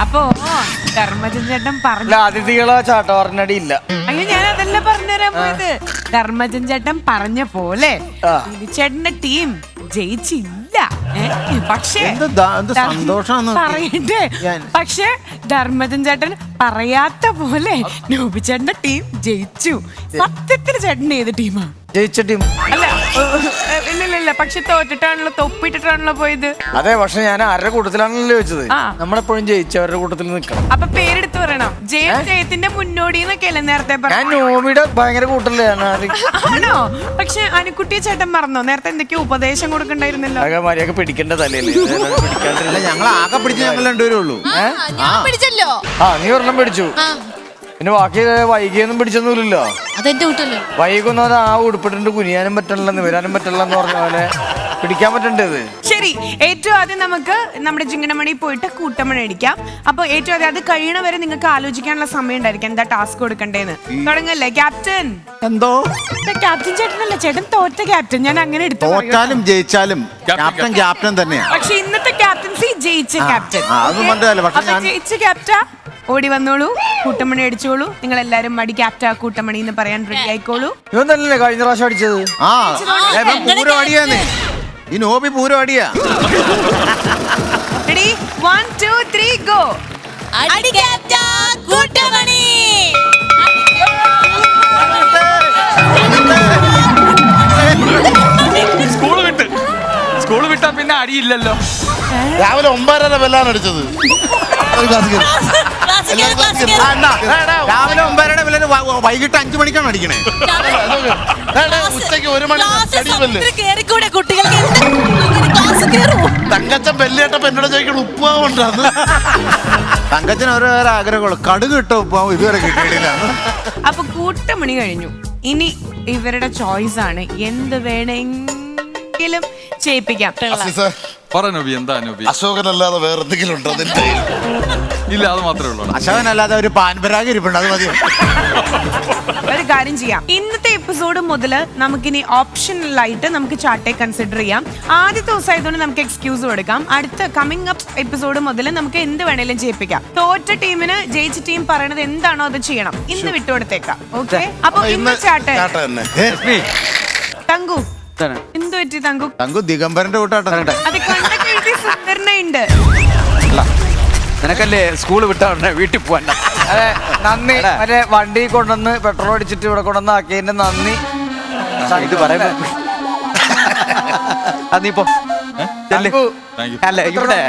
അപ്പോ ധർമ്മജൻ ചേട്ടൻ പറഞ്ഞു അതിഥികളോ ചാട്ടവാറിനടി ഇല്ല. അയ്യോ ഞാൻ അതല്ല പറഞ്ഞുതരാൻ പോയത്. ധർമ്മജൻ ചേട്ടൻ പറഞ്ഞ പോലെ ചേട്ടന്റെ ടീം ജയിച്ചില്ല. പക്ഷേ പറയട്ടെ, പക്ഷെ ധർമ്മജൻ ചേട്ടൻ പറയാത്ത പോലെ നോബിച്ചേട്ടന്റെ ടീം ജയിച്ചു. സത്യത്തിൽ ചേട്ടൻ ഏത് ടീമാ? ജയിച്ച ടീം അല്ല ഇല്ല പക്ഷെ തോറ്റിട്ടാണല്ലോ, തൊപ്പിട്ടിട്ടാണല്ലോ പോയത്. അതെ, പക്ഷെ ഞാൻ ആരുടെ കൂട്ടത്തിലാണല്ലോ ചോദിച്ചത്. നമ്മളെപ്പോഴും ജയിച്ചവരുടെ കൂട്ടത്തിൽ നിൽക്കണം. അപ്പൊ പേരെടുത്ത് പറയണം. ജയത്തിന്റെ മുന്നോടി എന്നൊക്കെയല്ലേ നേരത്തെ ഞാൻ നോബിയുടെ ഭയങ്കര കൂട്ടത്തിലാണ്. ആണോ? പക്ഷെ അനുക്കുട്ടി ചേട്ടൻ മറന്നോ? നേരത്തെ എന്തൊക്കെയോ ഉപദേശം കൊടുക്കണ്ടായിരുന്നല്ലോ. മര്യാദ പിടിക്കേണ്ട തലയില് ഞങ്ങൾ ആകെ പിടിച്ച് ഞങ്ങൾ രണ്ടുപേരേ ഉള്ളൂ. നീ ഒരെണ്ണം പിടിച്ചു, പിന്നെ ബാക്കി വൈകിയൊന്നും പിടിച്ചൊന്നുമില്ലല്ലോ. അതെന്റെ കൂട്ടല്ലോ. വൈകുന്നത് ആ ഉടുപ്പിട്ടുണ്ട് കുനിയാനും പറ്റണില്ല, നിവരാനും പറ്റില്ല എന്ന് പറഞ്ഞ പോലെ പിടിക്കാൻ പറ്റണ്ടത്. ശരി, ഏറ്റവും ആദ്യം നമുക്ക് നമ്മുടെ ജിങ്കണമണി പോയിട്ട് കൂട്ടമണി അടിക്കാം. അപ്പൊ ഏറ്റവും ആദ്യം അത് കഴിയണ വരെ നിങ്ങൾക്ക് ആലോചിക്കാനുള്ള സമയം ഉണ്ടായിരിക്കും എന്താ ടാസ്ക് കൊടുക്കണ്ടേന്ന്. തുടങ്ങല്ലേ ക്യാപ്റ്റൻ? എന്തോ ക്യാപ്റ്റൻ ചേട്ടനല്ല, ചേട്ടൻ തോറ്റ ക്യാപ്റ്റൻ. ഞാൻ അങ്ങനെ എടുത്തു. തോറ്റാലും ജയിച്ചാലും ക്യാപ്റ്റൻ ക്യാപ്റ്റൻ തന്നെയാണ്. പക്ഷെ ഇന്നത്തെ ക്യാപ്റ്റൻസി ജയിച്ച ക്യാപ്റ്റൻ. ജയിച്ച ക്യാപ്റ്റൻ ഓടി വന്നോളൂ, കൂട്ടമണി അടിച്ചോളൂ. നിങ്ങൾ എല്ലാരും മടി ക്യാപ്റ്റ കൂട്ടമണി എന്ന് പറയാൻ റെഡി ആയിക്കോളൂ. ഇവൻ തന്നെയല്ലേ കഴിഞ്ഞ പ്രാവശ്യം അടിച്ചത്? പൂരം അടിയാന്ന്. ഈ നോബി പൂരം അടിയാ. Ready 1 2 3 go. അടി ക്യാപ്റ്റ കൂട്ടമണി. സ്കൂള് വിട്ടാ പിന്നെ അടിയില്ലല്ലോ. രാവിലെ 9:30 ബെല്ലാണ് അടിച്ചത്. രാവിലെ 9:30 ബെല്ലിന് വൈകിട്ട് 5 മണിക്കാണ് അടിക്കണേ. ഉച്ചക്ക് 1 മണി തങ്കച്ചൻ ബെല്ലേട്ടപ്പോ എന്നോട് ചോദിക്കണം ഉപ്പാവ് ഉണ്ടാന്ന്. തങ്കച്ചൻ ഓരോരോ ആഗ്രഹമുള്ളൂ. കടുക് ഇട്ട ഉപ്പാവും ഇതുവരെ കിട്ടിയിട്ടില്ല. അപ്പൊ കൂട്ടമണി കഴിഞ്ഞു. ഇനി ഇവരുടെ ചോയ്സ് ആണ്. എന്ത് വേണമെങ്കിലും ചെയ്യിപ്പിക്കാം. എന്താ നോബി? അശോകനല്ലാതെ വേറെ എന്തെങ്കിലും ഉണ്ടോ? ഇല്ല, അത് മാത്രമേ ഉള്ളൂ. അശോകനല്ലാതെ ഒരു പാൻപരാഗ് ഇരിപ്പുണ്ട്, അത് മതി. ഒരു കാര്യം ചെയ്യാം, ഇന്നത്തെ എപ്പിസോഡ് മുതൽ നമുക്കിനി ഓപ്ഷണലായിട്ട് നമുക്ക് ചാർട്ടെ കൺസിഡർ ചെയ്യാം. ആദ്യത്തെ ദിവസമായതുകൊണ്ട് നമുക്ക് എക്സ്ക്യൂസ് കൊടുക്കാം. അടുത്ത കമ്മിങ് അപ്പ് എപ്പിസോഡ് മുതൽ നമുക്ക് എന്ത് വേണേലും ചെയ്യിപ്പിക്കാം. തോറ്റ ടീമിന് ജയിച്ച ടീം പറയണത് എന്താണോ അത് ചെയ്യണം. ഇന്ന് വിട്ടുകൊടുത്തേക്കാം. ഓക്കെ, അപ്പൊ ഇന്ന് ചാട്ടെ. തങ്കു എന്ത് പറ്റി? തങ്കു ദിഗംബരന്റെ കൂട്ടാട്ടം. അത് കണ്ടൊക്കെ എഴുതി സുന്ദരനുണ്ട്. നിനക്കല്ലേ സ്കൂള് വിട്ടാ വീട്ടിൽ പോവാൻ. അതെ, നന്ദി. മറ്റേ വണ്ടി കൊണ്ടുവന്ന് പെട്രോൾ അടിച്ചിട്ട് ഇവിടെ കൊണ്ടുവന്ന് ആക്കിയതിന്റെ നന്ദി. ഇത് പറയുമ്പോ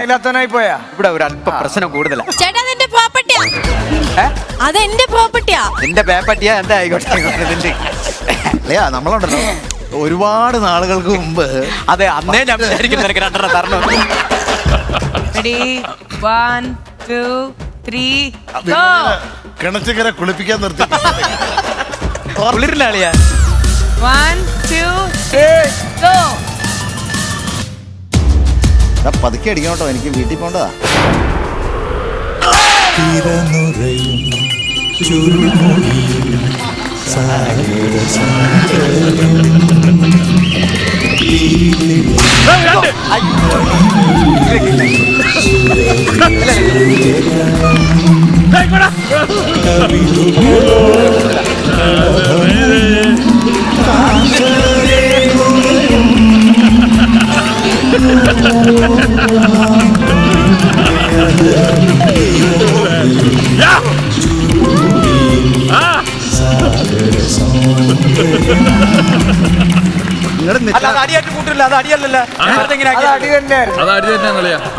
ഇല്ലാത്തവനായി പോയാ ഇവിടെ ഒരു അല്പ പ്രശ്നം കൂടുതലാ. ചേട്ടാ അതെന്റെ പ്രോപ്പർട്ടിയാ. അതെന്റെ പ്രോപ്പർട്ടിയാ. എന്റെ പേപ്പട്ടിയാ. എന്താ ആയിക്കോട്ടെ. നമ്മളുണ്ടല്ലോ ഒരുപാട് നാളുകൾക്ക് മുമ്പ്. അതെ, അന്നേ ഞാൻ വിചാരിക്കും നിനക്ക് 2 തരണം. Ready 1 2 3 go. കിണറ്റിക്കര കുളിപ്പിക്കാൻ നിർത്തി. കുളിരില്ലാളിയാ. 1 2 3 go. പതുക്കെ അടിക്കണം കേട്ടോ, എനിക്ക് വീട്ടിൽ പോണ്ടതാ.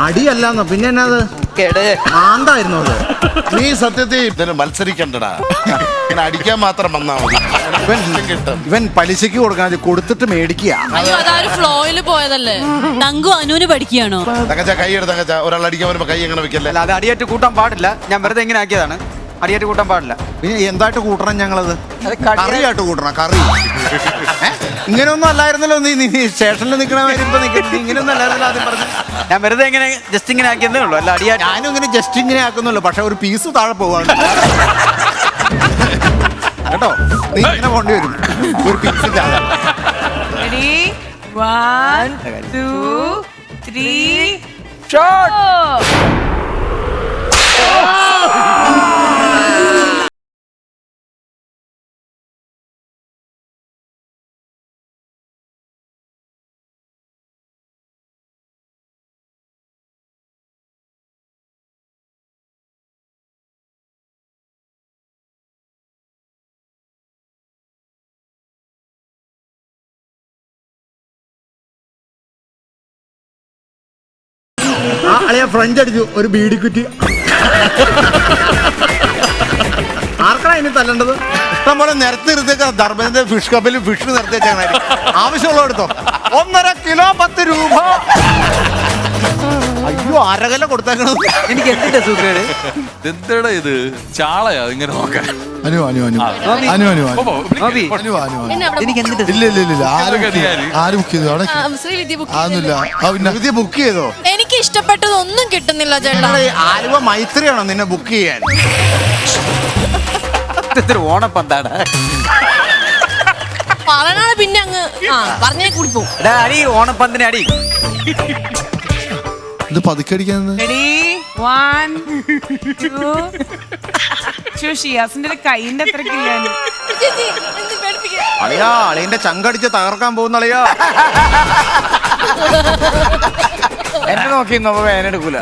അടിയല്ലെന്നോ പിന്നെ എന്നാത് ആന്തായിരുന്നു അത്. നീ സത്യത്തിൽ മത്സരിക്കണ്ടടാ, അടിക്കാൻ മാത്രം വന്നാ മതി. ഇവൻ പലിശക്ക് കൊടുക്കാൻ കൊടുത്തിട്ട് മേടിക്കുക. ഫ്ലോയില് പോയതല്ലേ. തങ്കു അനുവിന് പഠിക്കുകയാണോ? തങ്കച്ച കൈ എടുത്ത് തങ്കച്ച, ഒരാൾ അടിക്കാൻ വരുമ്പോ കൈ എങ്ങനെ വെക്കല്ലേ? അത് അടിയായിട്ട് കൂട്ടാൻ പാടില്ല. ഞാൻ വെറുതെ എങ്ങനെ ആക്കിയതാണ്. അടിയായിട്ട് കൂട്ടാൻ പാടില്ല. പിന്നെ എന്തായിട്ട് കൂട്ടണം? ഞങ്ങളത് കറിയായിട്ട് കൂട്ടണം. കറി ഇങ്ങനെയൊന്നും അല്ലായിരുന്നല്ലോ. നീ സ്റ്റേഷനിൽ നിൽക്കണ ഇങ്ങനെയൊന്നും അല്ലായിരുന്നല്ലോ ആദ്യം പറഞ്ഞു. ഞാൻ വെറുതെ എങ്ങനെ ജസ്റ്റ് ഇങ്ങനെ ആക്കിയതേ ഉള്ളൂ. അല്ല അടിയാ ഞാനും ഇങ്ങനെ ജസ്റ്റ് ഇങ്ങനെ ആക്കുന്നുള്ളൂ. പക്ഷെ ഒരു പീസ് താഴെ പോവാണ് കേട്ടോ. നീ ഇങ്ങനെ പോണ്ടി വരും ഒരു പീസ് താഴെ. 1 2 3 ഷോട്ട്. അളിയ ഫ്രഞ്ച് അടിച്ചു ഒരു ബീഡിക്കുറ്റി. ആർക്കാണ് ഇനി തല്ലേണ്ടത്? ഇഷ്ടം പോലെ നിരത്തി നിർത്തിയേക്ക ധർമ്മേന്ദ്ര ഫിഷ് കപ്പിൽ ഫിഷ് നിർത്തിയേച്ചാൽ ആവശ്യമുള്ള എടുത്തോ. 1.5 കിലോ 10 രൂപ. അയ്യോ അരകല കൊടുത്തേക്കണത്. എനിക്ക് എന്തിന്റെ സുഖേട്? എന്താടാ ഇത് ചാളയാ ഇങ്ങനെ നോക്കാൻ അനു അനു അനു അനു അനു അനു നോബി, അനു അനു എനിക്ക് എന്തിന്റെ ഇല്ല ഇല്ല ഇല്ല ആര് ബുക്ക് ചെയ്തു? അവിടെ അതൊന്നുമില്ല. വിദ്യ ബുക്ക് ചെയ്തോ? എനിക്ക് ഇഷ്ടപ്പെട്ടതൊന്നും കിട്ടുന്നില്ല ചേട്ടാ. നിങ്ങള് ആലുവ മൈത്രിയാണോ നിന്നെ ബുക്ക് ചെയ്യാൻ? ഇതൊരു ഓണപ്പന്താണ്. പറഞ്ഞാൽ പിന്നെ അങ്ങ് പറഞ്ഞേ കൂടി പോകും. എടാ അടി, ഓണപ്പന്തിനെ അടി. ഇത് പതുക്കടിക്കാൻ റെഡി 1 2 ഷിയാസിന്റെ കൈന്റെ അത്രക്കില്ല. അളിയാ അളിയന്റെ ചങ്കടിച്ച് തകർക്കാൻ പോകുന്ന അളിയാ. എന്നെ നോക്കി വേനെടുക്കൂല.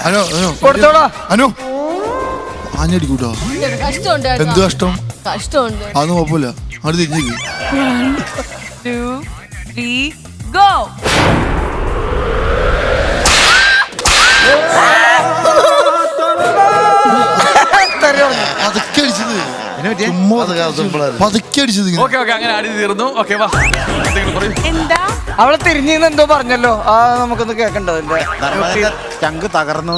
അനു അനു കൊടുത്തോളോ. അനു ആഞ്ഞടിക്കൂട്ടോ. എന്ത് കഷ്ടം? അതൊന്നും കുഴപ്പമില്ല. അവിടെ തിരിഞ്ഞേക്ക്. 1 2 3 ഗോ. പതുക്കെ അടിച്ചത്. പതുക്കെ അടിച്ചത്. ഓക്കെ ഓക്കെ അങ്ങനെ അടി തീർന്നു. ഓക്കെ വാ എന്തെങ്കിലും പറയൂ. എന്താ അവളെ തിരിഞ്ഞെന്ന് എന്തോ പറഞ്ഞല്ലോ. ആ നമുക്കൊന്ന് കേക്കണ്ടതിന്റെ ചങ്ക് തകർന്നു.